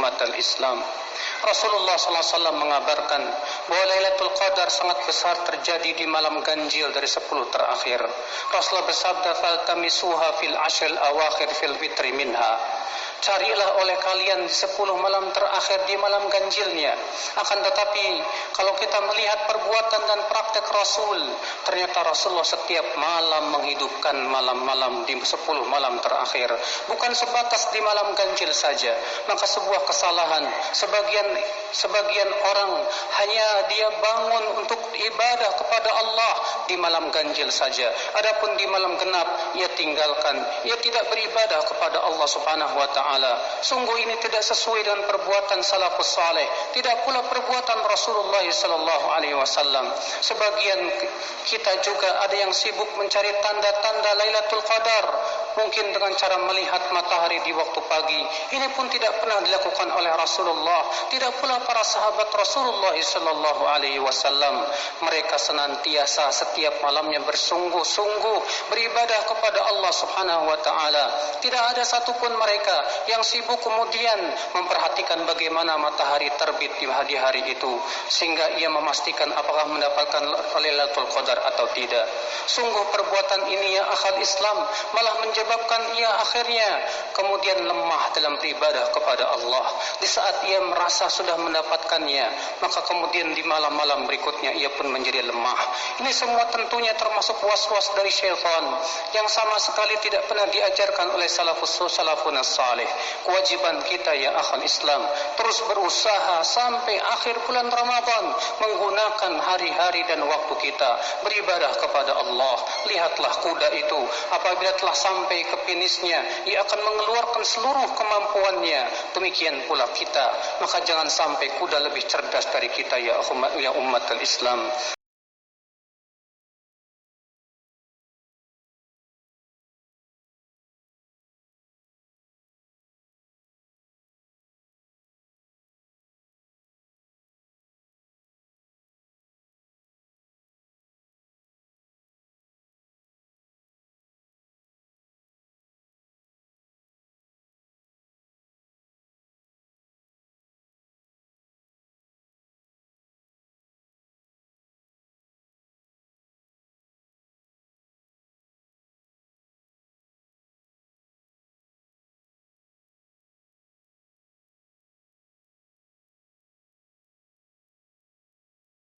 umat al-Islam. Rasulullah SAW mengabarkan bahwa Lailatul Qadar sangat besar terjadi di malam ganjil dari 10 terakhir. Rasulullah bersabda, "Faltamisuha fil ashril awakhir fil witri minha." Carilah oleh kalian di 10 malam terakhir di malam ganjilnya. Akan tetapi kalau kita melihat perbuatan dan praktek Rasul, ternyata Rasulullah setiap malam menghidupkan malam-malam di 10 malam terakhir. Bukan sebatas di malam ganjil saja. Maka sebuah kesalahan. Sebagian orang hanya dia bangun untuk ibadah kepada Allah di malam ganjil saja. Adapun di malam genap ia tinggalkan. Ia tidak beribadah kepada Allah Subhanahu wa taala. Sungguh ini tidak sesuai dengan perbuatan salafus saleh, tidak pula perbuatan Rasulullah sallallahu alaihi wasallam. Sebagian kita juga ada yang sibuk mencari tanda-tanda Lailatul Qadar, mungkin dengan cara melihat matahari di waktu pagi. Ini pun tidak pernah dilakukan oleh Rasulullah, tidak pula para sahabat Rasulullah sallallahu alaihi wasallam. Mereka senantiasa setiap malamnya bersungguh-sungguh beribadah kepada Allah Subhanahu wa taala. Tidak ada satupun mereka yang sibuk kemudian memperhatikan bagaimana matahari terbit di hari itu sehingga ia memastikan apakah mendapatkan Lailatul Qadar atau tidak. Sungguh perbuatan ini ya akhal Islam malah menyebabkan ia akhirnya kemudian lemah dalam beribadah kepada Allah. Di saat ia merasa sudah mendapatkannya, maka kemudian di malam-malam berikutnya ia pun menjadi lemah. Ini semua tentunya termasuk was-was dari syaitan yang sama sekali tidak pernah diajarkan oleh salafun salih. Kewajiban kita ya akhal Islam terus berusaha sampai akhir bulan Ramadan menggunakan hari-hari dan waktu kita beribadah kepada Allah. Lihatlah kuda itu apabila telah sampai ke finisnya ia akan mengeluarkan seluruh kemampuannya. Demikian pula kita, maka jangan sampai kuda lebih cerdas dari kita ya umat al-Islam.